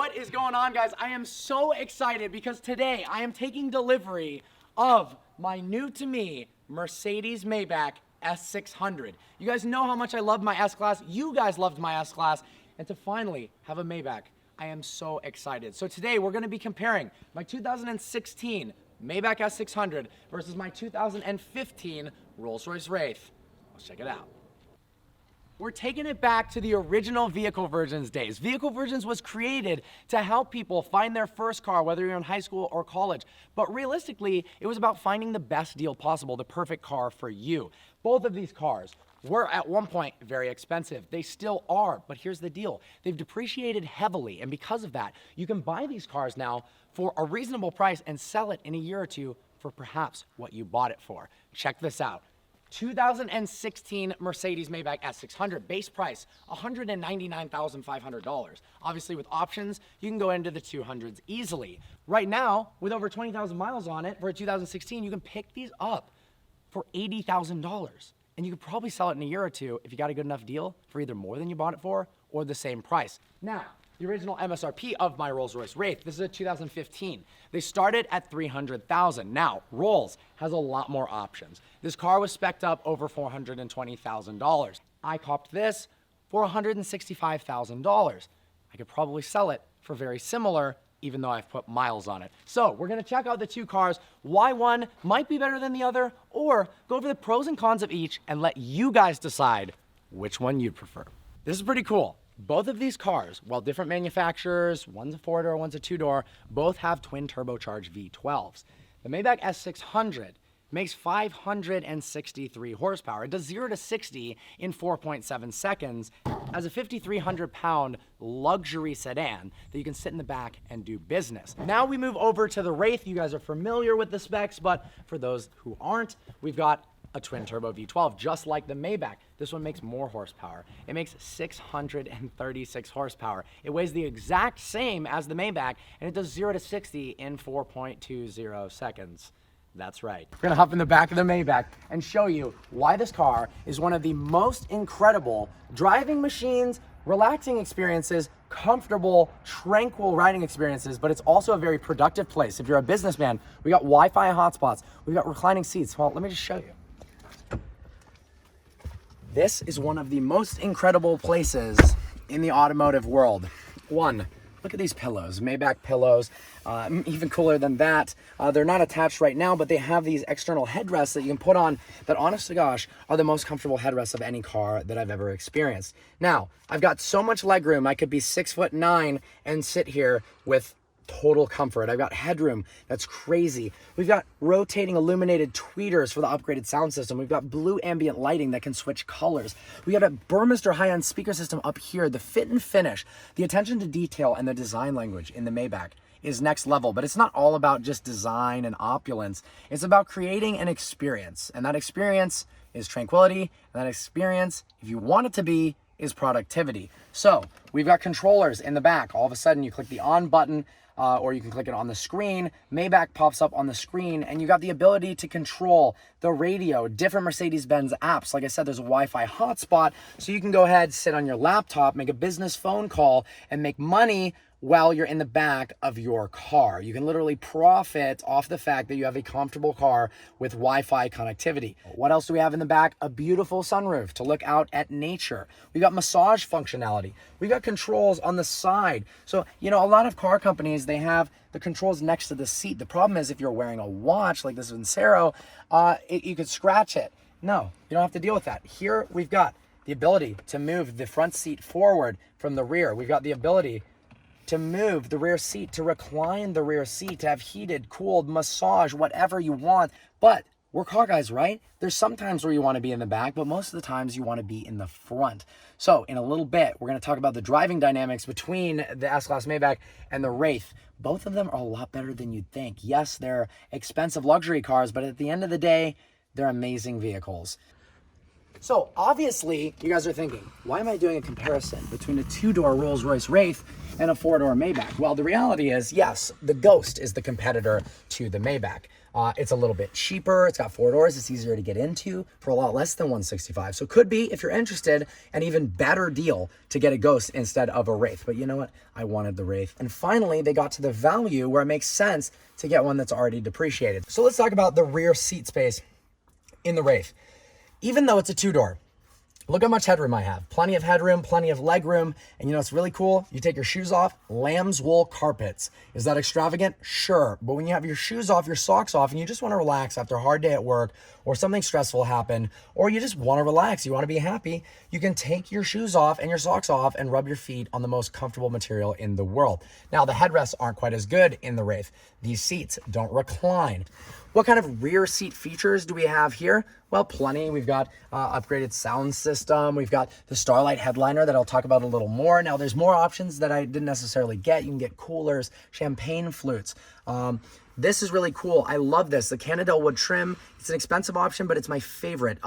What is going on, guys? I am so excited because today I am taking delivery of my new to me Mercedes Maybach S600. You guys know how much I loved my S-Class. You guys loved my S-Class. And to finally have a Maybach, I am so excited. So today we're gonna be comparing my 2016 Maybach S600 versus my 2015 Rolls-Royce Wraith. Let's check it out. We're taking it back to the original vehicle versions days. Vehicle versions was created to help people find their first car, whether you're in high school or college. But realistically, it was about finding the best deal possible, the perfect car for you. Both of these cars were at one point very expensive. They still are, but here's the deal. They've depreciated heavily, and because of that, you can buy these cars now for a reasonable price and sell it in a year or two for perhaps what you bought it for. Check this out. 2016 Mercedes Maybach S600, base price $199,500. Obviously with options, you can go into the 200s easily. Right now, with over 20,000 miles on it for a 2016, you can pick these up for $80,000. And you could probably sell it in a year or two if you got a good enough deal for either more than you bought it for or the same price. Now, the original MSRP of my Rolls-Royce Wraith, this is a 2015. They started at $300,000. Now, Rolls has a lot more options. This car was spec'd up over $420,000. I copped this for $165,000. I could probably sell it for very similar, even though I've put miles on it. So we're gonna check out the two cars, why one might be better than the other, or go over the pros and cons of each and let you guys decide which one you'd prefer. This is pretty cool. Both of these cars, while different manufacturers, one's a four-door, one's a two-door, both have twin turbocharged V12s. The Maybach S600 makes 563 horsepower. It does 0 to 60 in 4.7 seconds as a 5,300-pound luxury sedan that you can sit in the back and do business. Now we move over to the Wraith. You guys are familiar with the specs, but for those who aren't, we've got a twin turbo V12, just like the Maybach. This one makes more horsepower. It makes 636 horsepower. It weighs the exact same as the Maybach, and it does 0 to 60 in 4.20 seconds. That's right. We're gonna hop in the back of the Maybach and show you why this car is one of the most incredible driving machines, relaxing experiences, comfortable, tranquil riding experiences, but it's also a very productive place. If you're a businessman, we got Wi-Fi hotspots, we've got reclining seats. Well, let me just show you. This is one of the most incredible places in the automotive world. One, look at these pillows, Maybach pillows. Even cooler than that, they're not attached right now, but they have these external headrests that you can put on that, honest to gosh, are the most comfortable headrests of any car that I've ever experienced. Now, I've got so much legroom, I could be 6'9" and sit here with total comfort. I've got headroom that's crazy. We've got rotating illuminated tweeters for the upgraded sound system. We've got blue ambient lighting that can switch colors. We got a Burmester high-end speaker system up here. The fit and finish, the attention to detail, and the design language in the Maybach is next level. But it's not all about just design and opulence. It's about creating an experience, and that experience is tranquility, and that experience, if you want it to be, is productivity. So we've got controllers in the back. All of a sudden you click the on button, or you can click it on the screen. Maybach pops up on the screen, and you got the ability to control the radio, different Mercedes-Benz apps. Like I said, there's a Wi-Fi hotspot, so you can go ahead, sit on your laptop, make a business phone call, and make money while you're in the back of your car. You can literally profit off the fact that you have a comfortable car with Wi-Fi connectivity. What else do we have in the back? A beautiful sunroof to look out at nature. We got massage functionality. We got controls on the side. So, you know, a lot of car companies, they have the controls next to the seat. The problem is if you're wearing a watch like this Vincero, you could scratch it. No, you don't have to deal with that. Here we've got the ability to move the front seat forward from the rear. We've got the ability to move the rear seat, to recline the rear seat, to have heated, cooled, massage, whatever you want. But we're car guys, right? There's some times where you want to be in the back, but most of the times you want to be in the front. So in a little bit, we're going to talk about the driving dynamics between the S-Class Maybach and the Wraith. Both of them are a lot better than you'd think. Yes, they're expensive luxury cars, but at the end of the day, they're amazing vehicles. So obviously you guys are thinking, why am I doing a comparison between a 2-door Rolls-Royce Wraith and a 4-door Maybach? Well, the reality is, yes, the Ghost is the competitor to the Maybach. It's a little bit cheaper. It's got 4 doors. It's easier to get into for a lot less than $165. So could be, if you're interested, an even better deal to get a Ghost instead of a Wraith. But you know what? I wanted the Wraith. And finally, they got to the value where it makes sense to get one that's already depreciated. So let's talk about the rear seat space in the Wraith. Even though it's a 2-door, look how much headroom I have. Plenty of headroom, plenty of leg room. And you know what's really cool? You take your shoes off, lamb's wool carpets. Is that extravagant? Sure. But when you have your shoes off, your socks off, and you just want to relax after a hard day at work, or something stressful happened, or you just want to relax, you want to be happy, you can take your shoes off and your socks off and rub your feet on the most comfortable material in the world. Now, the headrests aren't quite as good in the Wraith. These seats don't recline. What kind of rear seat features do we have here? Well, plenty. We've got upgraded sound system. We've got the Starlight Headliner that I'll talk about a little more. Now, there's more options that I didn't necessarily get. You can get coolers, champagne flutes. This is really cool. I love this. The Cannondale wood trim. It's an expensive option, but it's my favorite.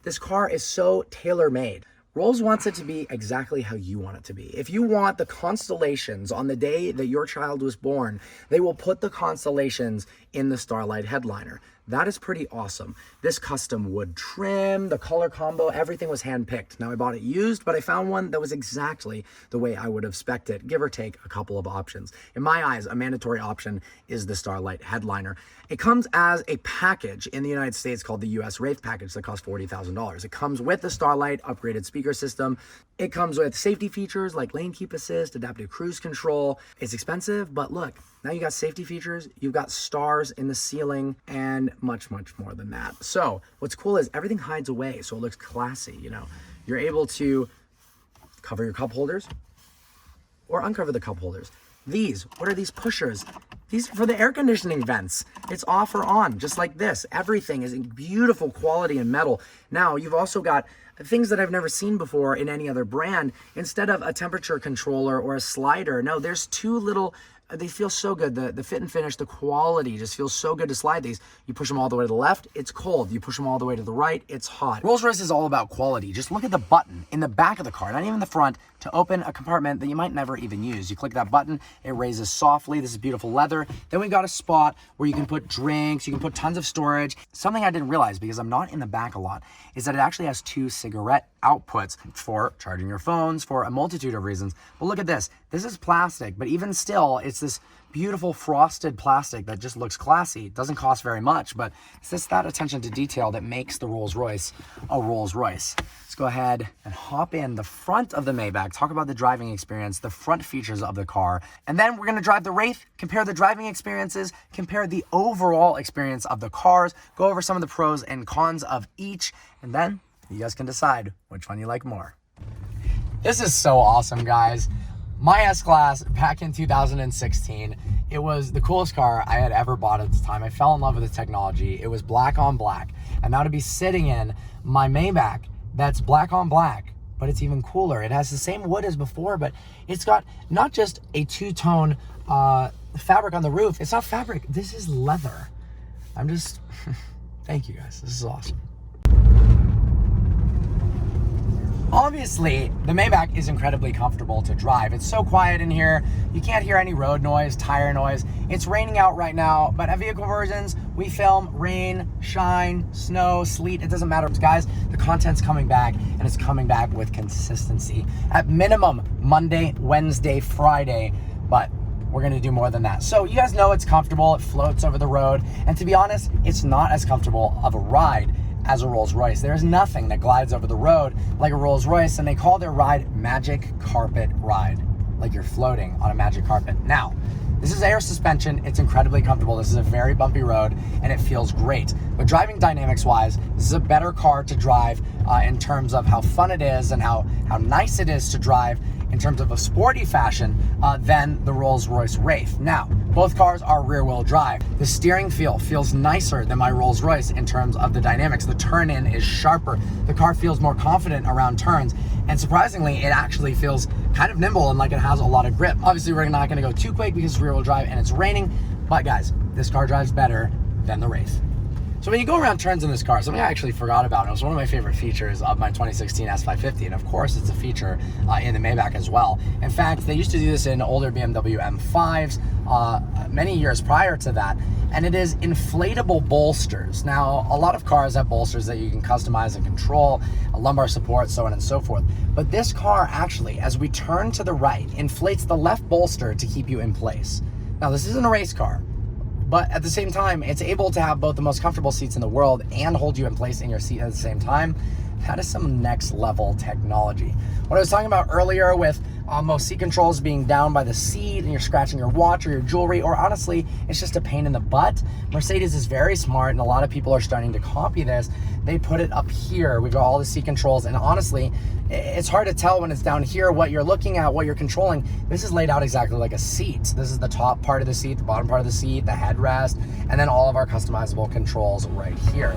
This car is so tailor-made. Rolls wants it to be exactly how you want it to be. If you want the constellations on the day that your child was born, they will put the constellations in the Starlight Headliner. That is pretty awesome. This custom wood trim, the color combo, everything was handpicked. Now I bought it used, but I found one that was exactly the way I would have spec'd it, give or take a couple of options. In my eyes, a mandatory option is the Starlight Headliner. It comes as a package in the United States called the US Wraith package that costs $40,000. It comes with the Starlight upgraded speaker system. It comes with safety features like lane keep assist, adaptive cruise control. It's expensive, but look, now you got safety features, you've got stars in the ceiling, and much, much more than that. So what's cool is everything hides away, so it looks classy, you know. You're able to cover your cup holders or uncover the cup holders. These, what are these pushers? These are for the air conditioning vents. It's off or on, just like this. Everything is in beautiful quality and metal. Now, you've also got things that I've never seen before in any other brand. Instead of a temperature controller or a slider, no, there's two little, they feel so good. The fit and finish, the quality just feels so good to slide these. You push them all the way to the left, it's cold. You push them all the way to the right, it's hot. Rolls-Royce is all about quality. Just look at the button in the back of the car, not even the front, to open a compartment that you might never even use. You click that button, it raises softly. This is beautiful leather. Then we got a spot where you can put drinks, you can put tons of storage. Something I didn't realize, because I'm not in the back a lot, is that it actually has 2 cigarette outputs for charging your phones, for a multitude of reasons. But look at this. This is plastic, but even still, it's this beautiful frosted plastic that just looks classy. It doesn't cost very much, but it's just that attention to detail that makes the Rolls-Royce a Rolls-Royce. Let's go ahead and hop in the front of the Maybach, talk about the driving experience, the front features of the car, and then we're gonna drive the Wraith, compare the driving experiences, compare the overall experience of the cars, go over some of the pros and cons of each, and then you guys can decide which one you like more. This is so awesome, guys. My S-Class back in 2016, it was the coolest car I had ever bought at the time. I fell in love with the technology. It was black on black. And now to be sitting in my Maybach that's black on black, but it's even cooler. It has the same wood as before, but it's got not just a 2-tone fabric on the roof. It's not fabric, this is leather. I'm just, thank you guys, this is awesome. Obviously, the Maybach is incredibly comfortable to drive. It's so quiet in here. You can't hear any road noise, tire noise. It's raining out right now, but at vehicle versions, we film rain, shine, snow, sleet. It doesn't matter, guys. The content's coming back, and it's coming back with consistency. At minimum, Monday, Wednesday, Friday, but we're gonna do more than that. So you guys know it's comfortable. It floats over the road. And to be honest, it's not as comfortable of a ride as a Rolls-Royce. There's nothing that glides over the road like a Rolls-Royce, and they call their ride Magic Carpet Ride, like you're floating on a magic carpet. Now, this is air suspension. It's incredibly comfortable. This is a very bumpy road, and it feels great. But driving dynamics-wise, this is a better car to drive in terms of how fun it is and how nice it is to drive in terms of a sporty fashion than the Rolls-Royce Wraith. Now, both cars are rear-wheel drive. The steering feel feels nicer than my Rolls-Royce in terms of the dynamics. The turn-in is sharper. The car feels more confident around turns. And surprisingly, it actually feels kind of nimble and like it has a lot of grip. Obviously, we're not gonna go too quick because it's rear-wheel drive and it's raining. But guys, this car drives better than the Wraith. So when you go around turns in this car, something I actually forgot about, and it was one of my favorite features of my 2016 S550, and of course it's a feature in the Maybach as well. In fact, they used to do this in older BMW M5s many years prior to that, and it is inflatable bolsters. Now, a lot of cars have bolsters that you can customize and control, a lumbar support, so on and so forth. But this car actually, as we turn to the right, inflates the left bolster to keep you in place. Now, this isn't a race car, but at the same time, it's able to have both the most comfortable seats in the world and hold you in place in your seat at the same time. That is some next level technology. What I was talking about earlier with most seat controls being down by the seat and you're scratching your watch or your jewelry, or honestly, it's just a pain in the butt. Mercedes is very smart, and a lot of people are starting to copy this. They put it up here. We've got all the seat controls, and honestly, it's hard to tell when it's down here what you're looking at, what you're controlling. This is laid out exactly like a seat. This is the top part of the seat, the bottom part of the seat, the headrest, and then all of our customizable controls right here.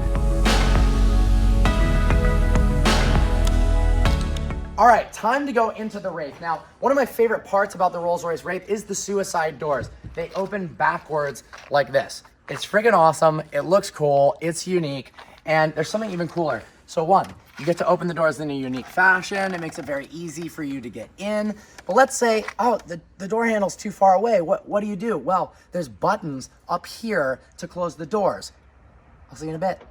All right, time to go into the Wraith. Now, one of my favorite parts about the Rolls-Royce Wraith is the suicide doors. They open backwards like this. It's friggin' awesome. It looks cool. It's unique. And there's something even cooler. So one, you get to open the doors in a unique fashion. It makes it very easy for you to get in. But let's say, oh, the door handle's too far away. What do you do? Well, there's buttons up here to close the doors. I'll see you in a bit.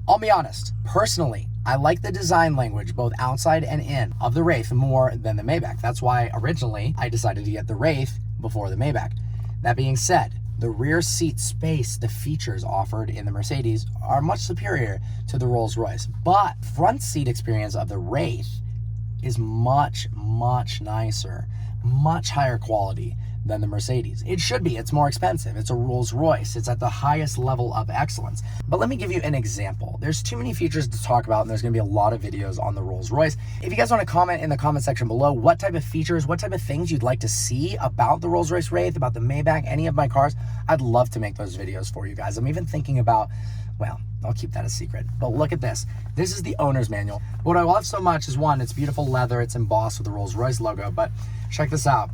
I'll be honest, personally, I like the design language, both outside and in, of the Wraith more than the Maybach. That's why originally I decided to get the Wraith before the Maybach. That being said, the rear seat space, the features offered in the Mercedes are much superior to the Rolls-Royce. But front seat experience of the Wraith is much, much nicer, much higher quality than the Mercedes. It should be. It's more expensive. It's a Rolls-Royce. It's at the highest level of excellence. But let me give you an example. There's too many features to talk about, and there's going to be a lot of videos on the Rolls-Royce. If you guys want to comment in the comment section below what type of features, what type of things you'd like to see about the Rolls-Royce Wraith, about the Maybach, any of my cars, I'd love to make those videos for you guys. I'm even thinking about, well, I'll keep that a secret. But look at this. This is the owner's manual. What I love so much is, one, it's beautiful leather. It's embossed with the Rolls-Royce logo. But check this out.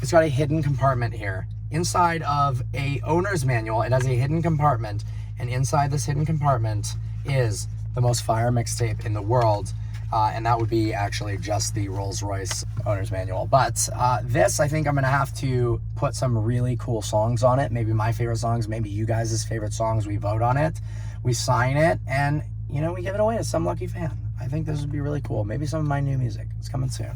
It's got a hidden compartment here. Inside of a owner's manual, it has a hidden compartment, and inside this hidden compartment is the most fire mixtape in the world, and that would be actually just the Rolls-Royce owner's manual. But this, I think I'm gonna have to put some really cool songs on it, maybe my favorite songs, maybe you guys' favorite songs. We vote on it, we sign it, and you know, we give it away to some lucky fan. I think this would be really cool. Maybe some of my new music. It's coming soon.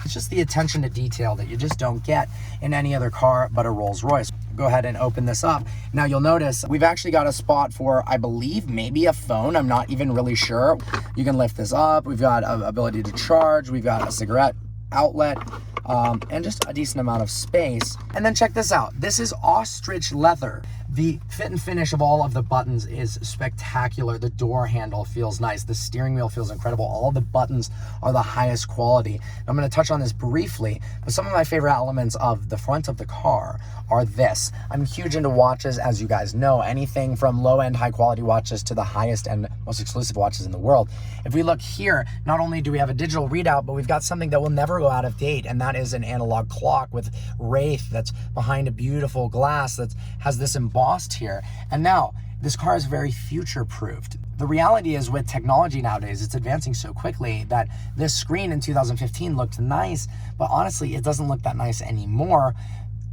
It's just the attention to detail that you just don't get in any other car but a Rolls-Royce. Go ahead and open this up. Now you'll notice we've actually got a spot for, I believe, maybe a phone. I'm not even really sure. You can lift this up. We've got an ability to charge. We've got a cigarette outlet, and just a decent amount of space. And then check this out. This is ostrich leather. The fit and finish of all of the buttons is spectacular. The door handle feels nice. The steering wheel feels incredible. All of the buttons are the highest quality. I'm going to touch on this briefly, but some of my favorite elements of the front of the car are this. I'm huge into watches, as you guys know, anything from low-end high-quality watches to the highest and most exclusive watches in the world. If we look here, not only do we have a digital readout, but we've got something that will never go out of date, and that is an analog clock with Wraith that's behind a beautiful glass that has this embossed here. And now, this car is very future-proofed. The reality is, with technology nowadays, it's advancing so quickly that this screen in 2015 looked nice, but honestly, it doesn't look that nice anymore.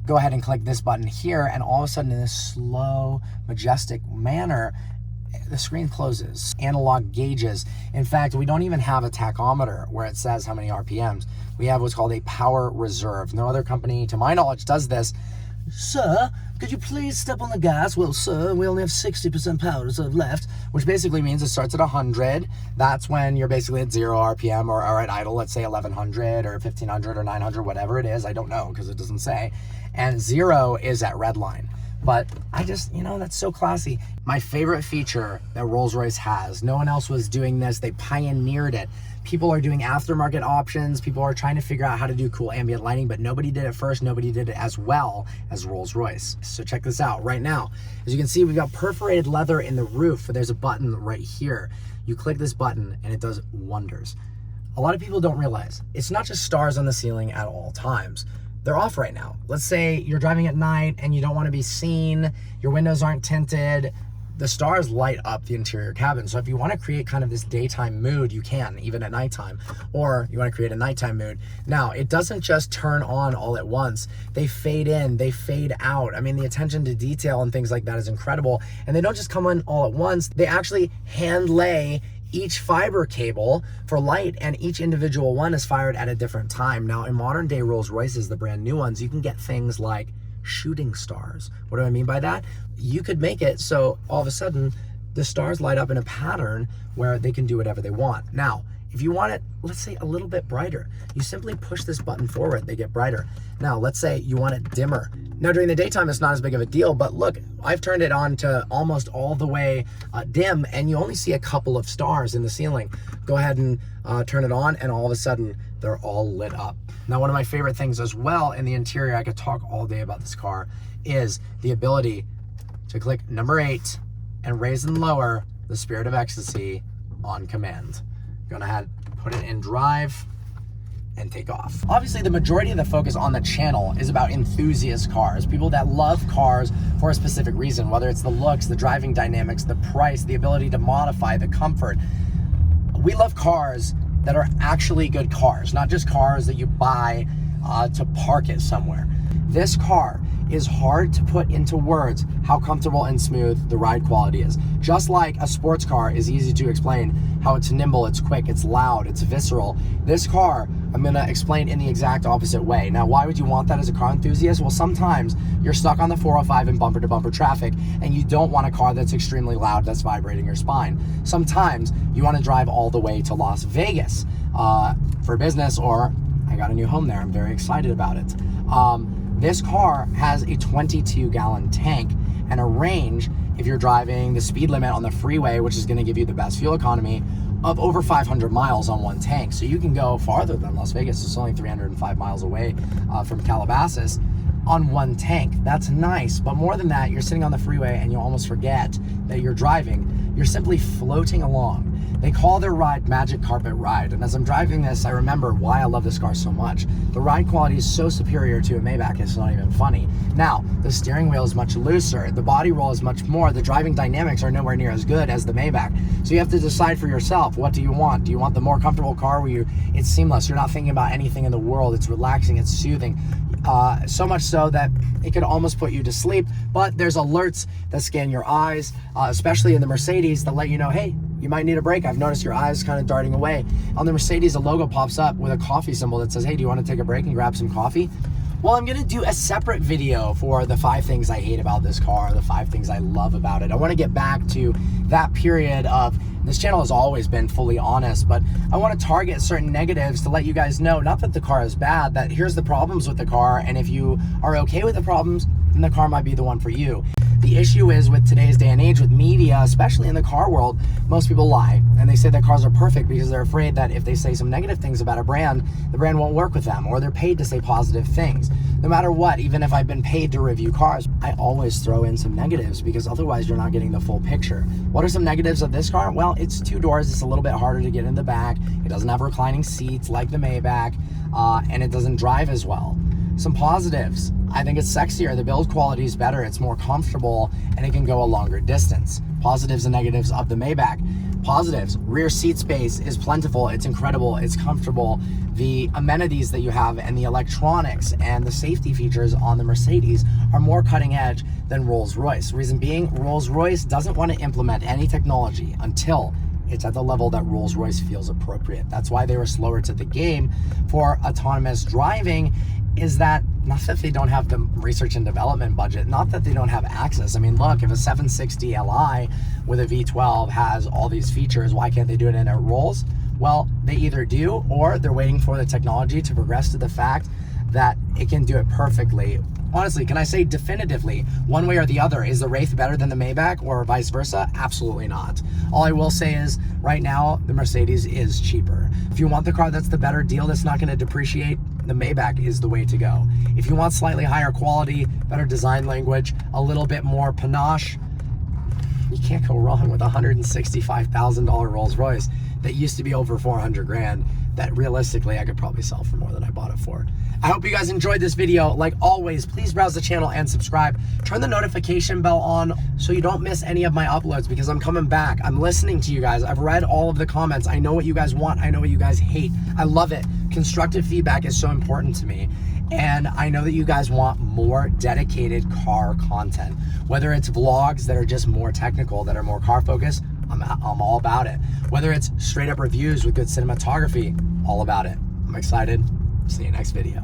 Go ahead and click this button here, and all of a sudden, in this slow, majestic manner, the screen closes. Analog gauges. In fact, we don't even have a tachometer where it says how many RPMs. We have what's called a power reserve. No other company, to my knowledge, does this. Sir, could you please step on the gas? Well, sir, we only have 60% power reserve left, which basically means it starts at 100. That's when you're basically at 0 RPM or at idle, let's say 1100 or 1500 or 900, whatever it is. I don't know because it doesn't say. And 0 is at red line. But I just, you know, that's so classy. My favorite feature that Rolls-Royce has, no one else was doing this. They pioneered it. People are doing aftermarket options. People are trying to figure out how to do cool ambient lighting, but nobody did it first. Nobody did it as well as Rolls-Royce. So check this out right now. As you can see, we've got perforated leather in the roof. There's a button right here. You click this button and it does wonders. A lot of people don't realize it's not just stars on the ceiling at all times. they're off right now. Let's say you're driving at night and you don't want to be seen, your windows aren't tinted, the stars light up the interior cabin. So if you want to create kind of this daytime mood, you can, even at nighttime, or you want to create a nighttime mood. Now, it doesn't just turn on all at once. They fade in, they fade out. I mean, the attention to detail and things like that is incredible. And they don't just come on all at once. They actually hand lay each fiber cable for light, and each individual one is fired at a different time. Now, in modern day Rolls Royces, the brand new ones, you can get things like shooting stars. What do I mean by that? You could make it so all of a sudden the stars light up in a pattern where they can do whatever they want. Now, if you want it, let's say a little bit brighter, you simply push this button forward, they get brighter. Now, let's say you want it dimmer. Now, during the daytime, it's not as big of a deal, but look, I've turned it on to almost all the way dim, and you only see a couple of stars in the ceiling. Go ahead and turn it on, and all of a sudden, they're all lit up. Now, one of my favorite things as well in the interior, I could talk all day about this car, is the ability to click number 8 and raise and lower the Spirit of Ecstasy on command. Gonna ahead, put it in drive, and take off. Obviously, the majority of the focus on the channel is about enthusiast cars, people that love cars for a specific reason, whether it's the looks, the driving dynamics, the price, the ability to modify, the comfort. We love cars that are actually good cars, not just cars that you buy to park it somewhere. This car is hard to put into words how comfortable and smooth the ride quality is. Just like a sports car is easy to explain how it's nimble, it's quick, it's loud, it's visceral. This car, I'm gonna explain in the exact opposite way. Now, why would you want that as a car enthusiast? Well, sometimes you're stuck on the 405 in bumper to bumper traffic and you don't want a car that's extremely loud, that's vibrating your spine. Sometimes you wanna drive all the way to Las Vegas for business, or I got a new home there, I'm very excited about it. This car has a 22-gallon tank and a range, if you're driving the speed limit on the freeway, which is gonna give you the best fuel economy, of over 500 miles on one tank. So you can go farther than Las Vegas. It's only 305 miles away from Calabasas on one tank. That's nice, but more than that, you're sitting on the freeway and you almost forget that you're driving. You're simply floating along. They call their ride Magic Carpet Ride, and as I'm driving this, I remember why I love this car so much. The ride quality is so superior to a Maybach, it's not even funny. Now, the steering wheel is much looser, the body roll is much more, the driving dynamics are nowhere near as good as the Maybach. So you have to decide for yourself, what do you want? Do you want the more comfortable car where it's seamless, you're not thinking about anything in the world, it's relaxing, it's soothing, so much so that it could almost put you to sleep, but there's alerts that scan your eyes, especially in the Mercedes, that let you know, hey, you might need a break. I've noticed your eyes kind of darting away. On the Mercedes, a logo pops up with a coffee symbol that says, hey, do you want to take a break and grab some coffee? Well, I'm gonna do a separate video for the 5 things I hate about this car, the 5 things I love about it. I wanna get back to that period of, this channel has always been fully honest, but I wanna target certain negatives to let you guys know, not that the car is bad, that here's the problems with the car, and if you are okay with the problems, then the car might be the one for you. The issue is with today's day and age with media, especially in the car world, most people lie and they say that cars are perfect because they're afraid that if they say some negative things about a brand, the brand won't work with them, or they're paid to say positive things. No matter what, even if I've been paid to review cars, I always throw in some negatives because otherwise you're not getting the full picture. What are some negatives of this car? Well, it's 2 doors, it's a little bit harder to get in the back, it doesn't have reclining seats like the Maybach, and it doesn't drive as well. Some positives, I think it's sexier, the build quality is better, it's more comfortable, and it can go a longer distance. Positives and negatives of the Maybach. Positives, rear seat space is plentiful, it's incredible, it's comfortable. The amenities that you have and the electronics and the safety features on the Mercedes are more cutting edge than Rolls-Royce. Reason being, Rolls-Royce doesn't want to implement any technology until it's at the level that Rolls-Royce feels appropriate. That's why they were slower to the game for autonomous driving, is that not that they don't have the research and development budget, not that they don't have access. I mean, look, if a 760 Li with a V12 has all these features, why can't they do it in a Rolls? Well, they either do, or they're waiting for the technology to progress to the fact that it can do it perfectly. Honestly, can I say definitively, one way or the other, is the Wraith better than the Maybach or vice versa? Absolutely not. All I will say is, right now, the Mercedes is cheaper. If you want the car that's the better deal, that's not gonna depreciate, the Maybach is the way to go. If you want slightly higher quality, better design language, a little bit more panache, you can't go wrong with a $165,000 Rolls Royce that used to be over 400 grand, that realistically I could probably sell for more than I bought it for. I hope you guys enjoyed this video. Like always, please browse the channel and subscribe. Turn the notification bell on so you don't miss any of my uploads, because I'm coming back. I'm listening to you guys. I've read all of the comments. I know what you guys want. I know what you guys hate. I love it. Constructive feedback is so important to me. And I know that you guys want more dedicated car content. Whether it's vlogs that are just more technical, that are more car focused, I'm all about it. Whether it's straight up reviews with good cinematography, all about it. I'm excited. See you next video.